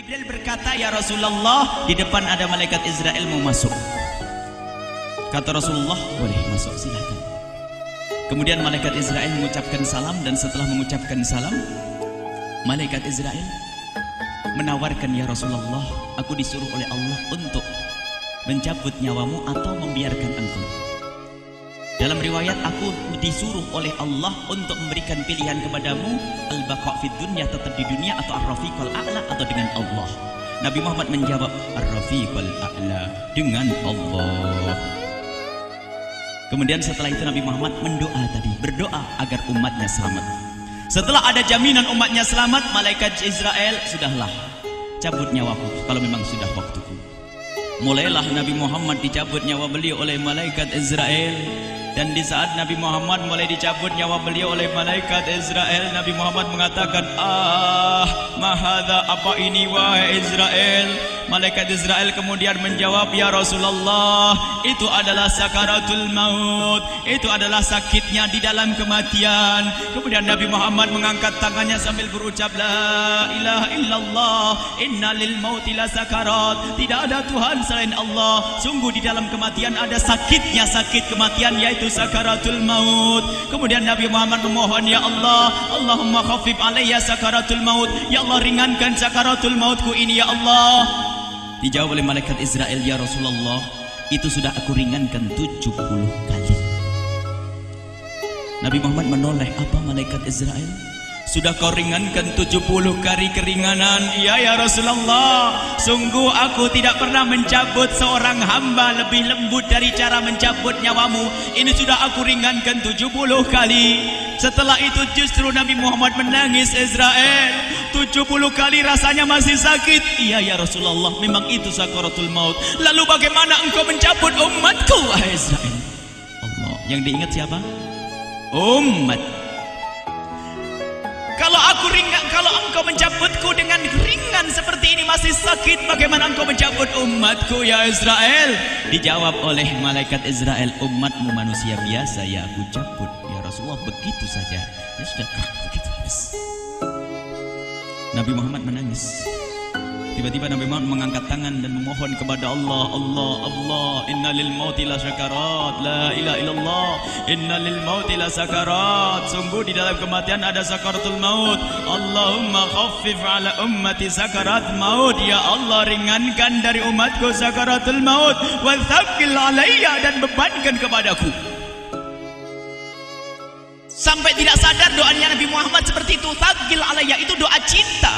Jibril berkata, ya Rasulullah, di depan ada malaikat Israel mau masuk. Kata Rasulullah, boleh masuk, silakan. Kemudian malaikat Israel mengucapkan salam, dan setelah mengucapkan salam, malaikat Israel menawarkan, ya Rasulullah, aku disuruh oleh Allah untuk mencabut nyawamu atau membiarkan engkau. Dalam riwayat, aku disuruh oleh Allah untuk memberikan pilihan kepadamu, al-baqa' fid dunya, tetap di dunia, atau ar-rafiqal a'la, atau dengan Allah. Nabi Muhammad menjawab, ar-rafiqal a'la, dengan Allah. Kemudian setelah itu Nabi Muhammad berdoa agar umatnya selamat. Setelah ada jaminan umatnya selamat, malaikat Israel, sudahlah, cabut nyawaku kalau memang sudah waktuku. Mulailah Nabi Muhammad dicabut nyawa beliau oleh malaikat Israel. Dan di saat Nabi Muhammad mulai dicabut nyawa beliau oleh malaikat Israel, Nabi Muhammad mengatakan, mahadha, apa ini wahai Israel? Malaikat Israel kemudian menjawab, ya Rasulullah, itu adalah sakaratul maut, itu adalah sakitnya di dalam kematian. Kemudian Nabi Muhammad mengangkat tangannya sambil berucap, la ilaha illallah, inna lil mauti la sakarat, tidak ada Tuhan selain Allah, sungguh di dalam kematian ada sakitnya, sakit kematian, yaitu sakaratul maut. Kemudian Nabi Muhammad memohon, ya Allah, Allahumma khafif alayya sakaratul maut, ya Allah, ringankan sakaratul mautku ini, ya Allah. Dijawab oleh malaikat Israel, ya Rasulullah, itu sudah aku ringankan 70 kali. Nabi Muhammad menoleh, apa malaikat Israel? Sudah kau ringankan 70 kali keringanan? Iya ya Rasulullah, sungguh aku tidak pernah mencabut seorang hamba lebih lembut dari cara mencabut nyawamu. Ini sudah aku ringankan 70 kali. Setelah itu justru Nabi Muhammad menangis, Israel, 70 kali rasanya masih sakit. Iya ya Rasulullah, memang itu sakaratul maut. Lalu bagaimana engkau mencabut umatku, wahai Israel? Allah, yang diingat siapa? Umat. Kalau engkau mencabutku dengan ringan seperti ini masih sakit, bagaimana engkau mencabut umatku, ya Israel? Dijawab oleh malaikat Israel, umatmu manusia biasa, ya aku cabut. Ya Rasulullah, begitu saja. Ya sudah, begitu habis. Nabi Muhammad menangis. Tiba-tiba Nabi Muhammad mengangkat tangan dan memohon kepada Allah, Allah, Allah, inna lil mauti la sakarat, la ilaha illallah, inna lil mauti la sakarat, sungguh di dalam kematian ada sakaratul maut. Allahumma khaffif ala ummati sakarat maut, ya Allah, ringankan dari umatku sakaratul maut, wa thaqqil alayya, dan bebankan kepadaku. Sampai tidak sadar doanya Nabi Muhammad seperti itu, thaqqil alayya, itu doa cinta.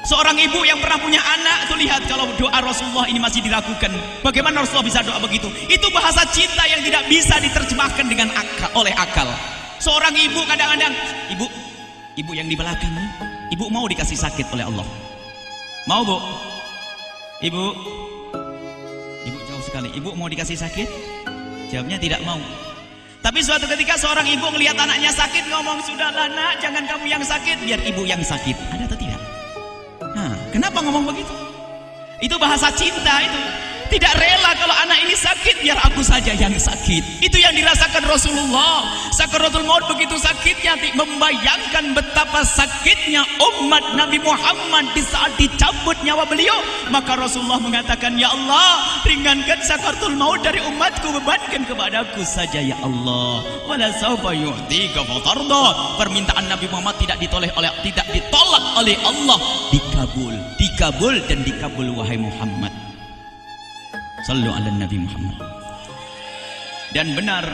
Seorang ibu yang pernah punya anak, tuh lihat kalau doa Rasulullah ini masih dilakukan. Bagaimana Rasulullah bisa doa begitu? Itu bahasa cinta yang tidak bisa diterjemahkan dengan oleh akal. Seorang ibu kadang-kadang, ibu yang di belakang nih, ibu mau dikasih sakit oleh Allah? Mau, Bu? Ibu jauh sekali. Ibu mau dikasih sakit? Jawabnya tidak mau. Tapi suatu ketika seorang ibu melihat anaknya sakit, ngomong, sudahlah nak, jangan kamu yang sakit, biar ibu yang sakit. Ada atau tidak? Kenapa ngomong begitu? Itu bahasa cinta itu. Tidak rela kalau anak ini sakit, biar aku saja yang sakit. Itu yang dirasakan Rasulullah. Sakaratul maut begitu sakitnya, membayangkan betapa sakitnya umat Nabi Muhammad di saat dicabut nyawa beliau. Maka Rasulullah mengatakan, ya Allah, ringankan sakaratul maut dari umatku, bebankan kepadaku saja, ya Allah. Wala sawfa yu'tika fatarda. Permintaan Nabi Muhammad tidak ditolak oleh Allah, dikabul dan dikabul, wahai Muhammad. Sallu ala Nabi Muhammad. Dan benar,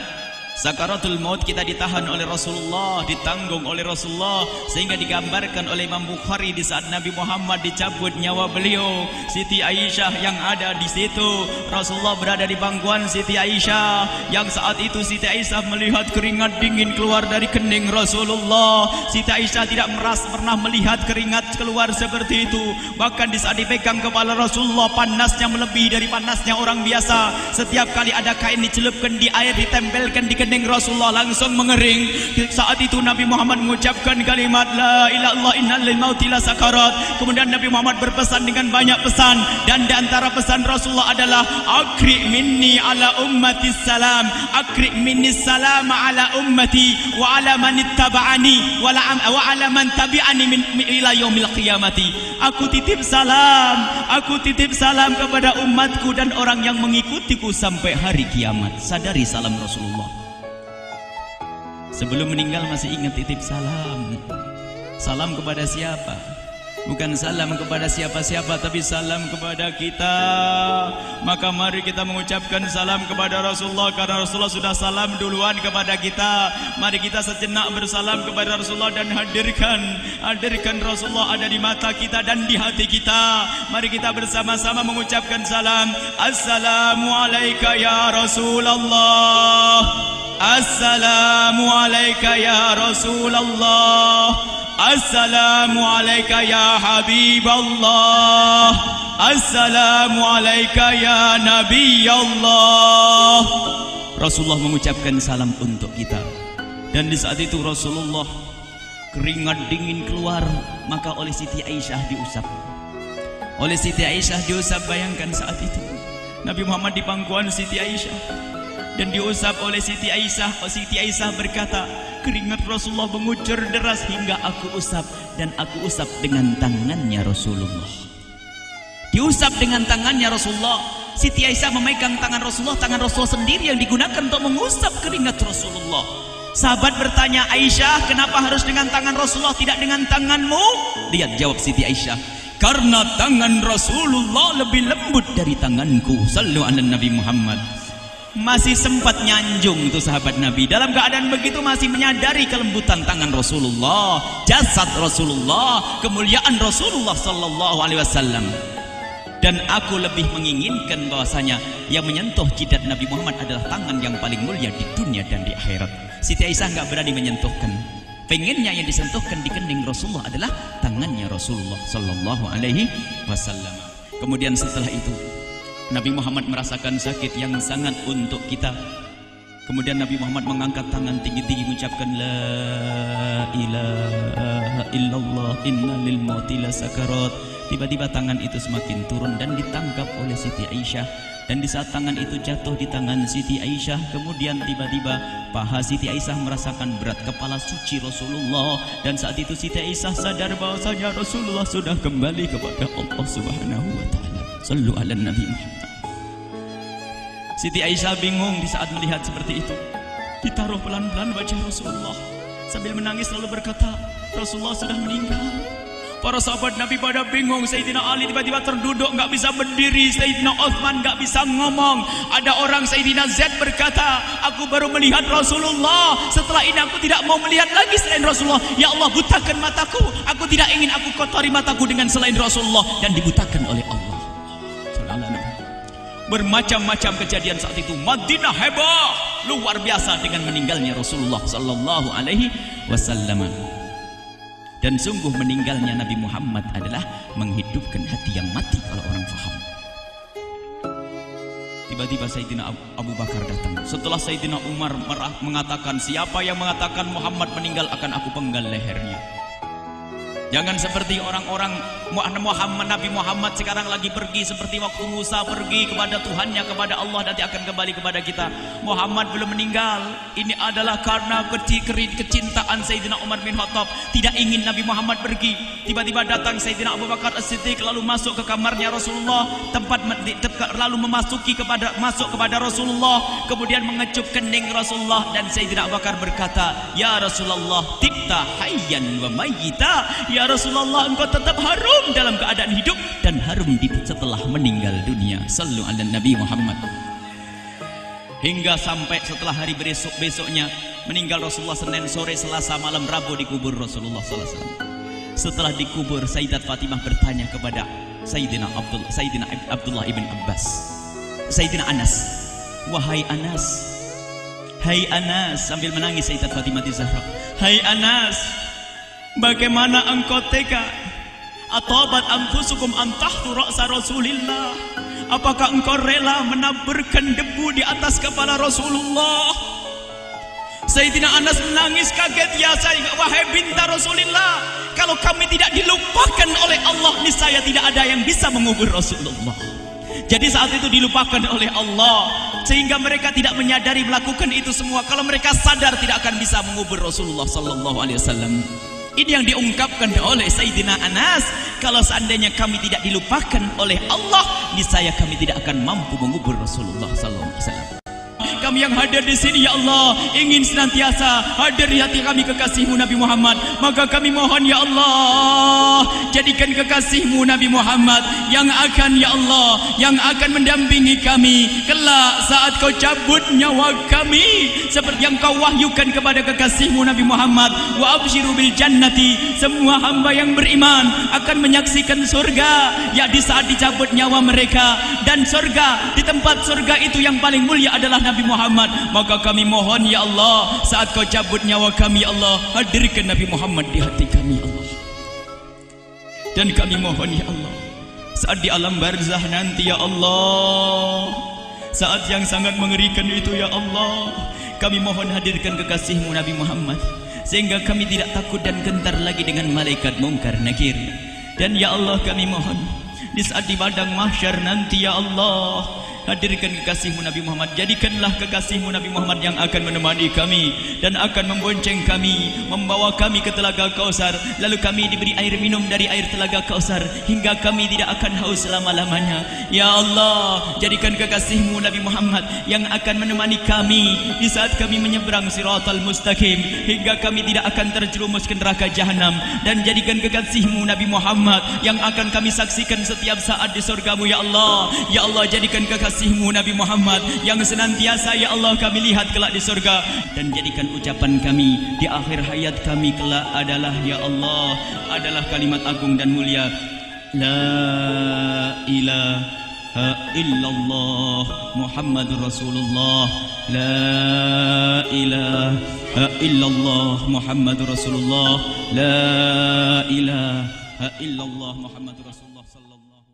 sakaratul maut kita ditahan oleh Rasulullah, ditanggung oleh Rasulullah, sehingga digambarkan oleh Imam Bukhari di saat Nabi Muhammad dicabut nyawa beliau, Siti Aisyah yang ada di situ. Rasulullah berada di pangkuan Siti Aisyah, yang saat itu Siti Aisyah melihat keringat dingin keluar dari kening Rasulullah. Siti Aisyah tidak pernah melihat keringat keluar seperti itu. Bahkan di saat dipegang kepala Rasulullah, panasnya melebihi dari panasnya orang biasa. Setiap kali ada kain dicelupkan di air, ditempelkan di kening Rasulullah langsung mengering. Saat itu Nabi Muhammad mengucapkan kalimat la ilaha illallah innal lil mauti la sakarat. Kemudian Nabi Muhammad berpesan dengan banyak pesan, dan di antara pesan Rasulullah adalah akri minni ala ummati salam, akri minni salam ala ummati wa ala man ittaba'ani wa ala man tabi'ani min ila yaumil qiyamati. Aku titip salam kepada umatku dan orang yang mengikutiku sampai hari kiamat. Sadari salam Rasulullah. Sebelum meninggal masih ingat titip salam. Salam kepada siapa? Bukan salam kepada siapa-siapa, tapi salam kepada kita. Maka mari kita mengucapkan salam kepada Rasulullah, karena Rasulullah sudah salam duluan kepada kita. Mari kita sejenak bersalam kepada Rasulullah dan hadirkan Rasulullah ada di mata kita dan di hati kita. Mari kita bersama-sama mengucapkan salam. Assalamualaikum ya Rasulullah. Assalamualaikum ya Rasulullah. Assalamualaikum ya Habiballah. Assalamualaikum ya Nabi Allah. Rasulullah mengucapkan salam untuk kita. Dan di saat itu Rasulullah keringat dingin keluar, maka oleh Siti Aisyah diusap. Oleh Siti Aisyah diusap, bayangkan saat itu Nabi Muhammad di pangkuan Siti Aisyah dan diusap oleh Siti Aisyah. Siti Aisyah berkata, keringat Rasulullah mengucur deras hingga aku usap, dan aku usap dengan tangannya Rasulullah. Diusap dengan tangannya Rasulullah. Siti Aisyah memegang tangan Rasulullah sendiri yang digunakan untuk mengusap keringat Rasulullah. Sahabat bertanya, Aisyah, kenapa harus dengan tangan Rasulullah tidak dengan tanganmu? Lihat jawab Siti Aisyah, karena tangan Rasulullah lebih lembut dari tanganku. Sallu ala Nabi Muhammad. Masih sempat nyanjung itu sahabat Nabi. Dalam keadaan begitu masih menyadari kelembutan tangan Rasulullah, jasad Rasulullah, kemuliaan Rasulullah sallallahu alaihi wasallam. Dan aku lebih menginginkan bahwasanya yang menyentuh jidat Nabi Muhammad adalah tangan yang paling mulia di dunia dan di akhirat. Siti Aisyah nggak berani menyentuhkan. Pengennya yang disentuhkan di kening Rasulullah adalah tangannya Rasulullah sallallahu alaihi wasallam. Kemudian setelah itu Nabi Muhammad merasakan sakit yang sangat untuk kita. Kemudian Nabi Muhammad mengangkat tangan tinggi-tinggi mengucapkan la ilaha illallah inna lil mauti la sakarat. Tiba-tiba tangan itu semakin turun dan ditangkap oleh Siti Aisyah. Dan di saat tangan itu jatuh di tangan Siti Aisyah, kemudian tiba-tiba paha Siti Aisyah merasakan berat kepala suci Rasulullah. Dan saat itu Siti Aisyah sadar bahwasanya Rasulullah sudah kembali kepada Allah Subhanahu wa taala. Sallu ala Nabi Muhammad. Siti Aisyah bingung di saat melihat seperti itu. Ditaruh pelan-pelan wajah Rasulullah, sambil menangis lalu berkata, Rasulullah sudah meninggal. Para sahabat Nabi pada bingung. Sayyidina Ali tiba-tiba terduduk, nggak bisa berdiri. Sayyidina Utsman nggak bisa ngomong. Ada orang Sayyidina Zaid berkata, aku baru melihat Rasulullah. Setelah ini aku tidak mau melihat lagi selain Rasulullah. Ya Allah, butakan mataku. Aku tidak ingin aku kotori mataku dengan selain Rasulullah. Dan dibutakan oleh Allah. Bermacam-macam kejadian saat itu. Madinah heboh luar biasa dengan meninggalnya Rasulullah sallallahu alaihi wasallam. Dan sungguh meninggalnya Nabi Muhammad adalah menghidupkan hati yang mati kalau orang faham. Tiba-tiba Sayyidina Abu Bakar datang. Setelah Sayyidina Umar mengatakan, siapa yang mengatakan Muhammad meninggal akan aku penggal lehernya. Jangan seperti orang-orang Nabi Muhammad sekarang lagi pergi seperti waktu Musa pergi kepada Tuhannya, kepada Allah, nanti akan kembali kepada kita. Muhammad belum meninggal. Ini adalah karena kecintaan Sayyidina Umar bin Khattab, tidak ingin Nabi Muhammad pergi. Tiba-tiba datang Sayyidina Abu Bakar As-Siddiq lalu masuk ke kamarnya Rasulullah, lalu masuk kepada Rasulullah, kemudian mengecup kening Rasulullah. Dan Sayyidina Abu Bakar berkata, ya Rasulullah, tibta hayyan wa mayyita. Ya Rasulullah, engkau tetap harum dalam keadaan hidup dan harum setelah meninggal dunia. Sallu ala Nabi Muhammad. Hingga sampai setelah hari besoknya meninggal Rasulullah, Senin sore, Selasa malam, Rabu dikubur Rasulullah sallallahu alaihi wasallam. Setelah dikubur, Sayyidat Fatimah bertanya kepada Sayyidina Abdullah ibn Abbas, Sayyidina Anas, wahai Anas, hai Anas, sambil menangis Sayyidat Fatimah Zahra, hai Anas, bagaimana engkau tega? Atabat anfusukum an tahtu ra'sa Rasulillah. Apakah engkau rela menaburkan debu di atas kepala Rasulullah? Sayyidina Anas menangis kaget, ya wahai binta Rasulullah, kalau kami tidak dilupakan oleh Allah, niscaya tidak ada yang bisa mengubur Rasulullah. Jadi saat itu dilupakan oleh Allah, sehingga mereka tidak menyadari melakukan itu semua. Kalau mereka sadar, tidak akan bisa mengubur Rasulullah sallallahu alaihi wasallam. Ini yang diungkapkan oleh Sayyidina Anas, kalau seandainya kami tidak dilupakan oleh Allah, niscaya kami tidak akan mampu mengubur Rasulullah sallallahu alaihi wasallam. Kami yang hadir di sini, ya Allah, ingin senantiasa hadir di hati kami kekasih-Mu Nabi Muhammad. Maka kami mohon, ya Allah, jadikan kekasih-Mu Nabi Muhammad yang akan, ya Allah, yang akan mendampingi kami kelak saat Kau cabut nyawa kami, seperti yang Kau wahyukan kepada kekasih-Mu Nabi Muhammad. Wa abshiru bil jannati, semua hamba yang beriman akan menyaksikan surga, ya di saat dicabut nyawa mereka. Dan surga, di tempat surga itu yang paling mulia adalah Nabi Muhammad. Maka kami mohon, ya Allah, saat Kau cabut nyawa kami, ya Allah, hadirkan Nabi Muhammad di hati kami, ya Allah. Dan kami mohon, ya Allah, saat di alam barzah nanti, ya Allah, saat yang sangat mengerikan itu, ya Allah, kami mohon hadirkan kekasih-Mu Nabi Muhammad, sehingga kami tidak takut dan gentar lagi dengan malaikat mungkar nakir. Dan ya Allah, kami mohon di saat di padang mahsyar nanti, ya Allah, hadirkan kekasih-Mu Nabi Muhammad. Jadikanlah kekasih-Mu Nabi Muhammad yang akan menemani kami dan akan membonceng kami, membawa kami ke telaga Kausar. Lalu kami diberi air minum dari air telaga Kausar hingga kami tidak akan haus selama-lamanya. Ya Allah, jadikan kekasih-Mu Nabi Muhammad yang akan menemani kami di saat kami menyeberang Siratal Mustaqim hingga kami tidak akan terjerumus ke neraka jahanam. Dan jadikan kekasih-Mu Nabi Muhammad yang akan kami saksikan setiap saat di surga-Mu, ya Allah. Ya Allah, jadikan kekasih-Mu Nabi Muhammad yang senantiasa, ya Allah, kami lihat kelak di surga. Dan jadikan ucapan kami di akhir hayat kami kelak adalah, ya Allah, adalah kalimat agung dan mulia, La ilaha illallah Muhammadur Rasulullah. La ilaha illallah Muhammadur Rasulullah. La ilaha illallah Muhammadur Rasulullah sallallahu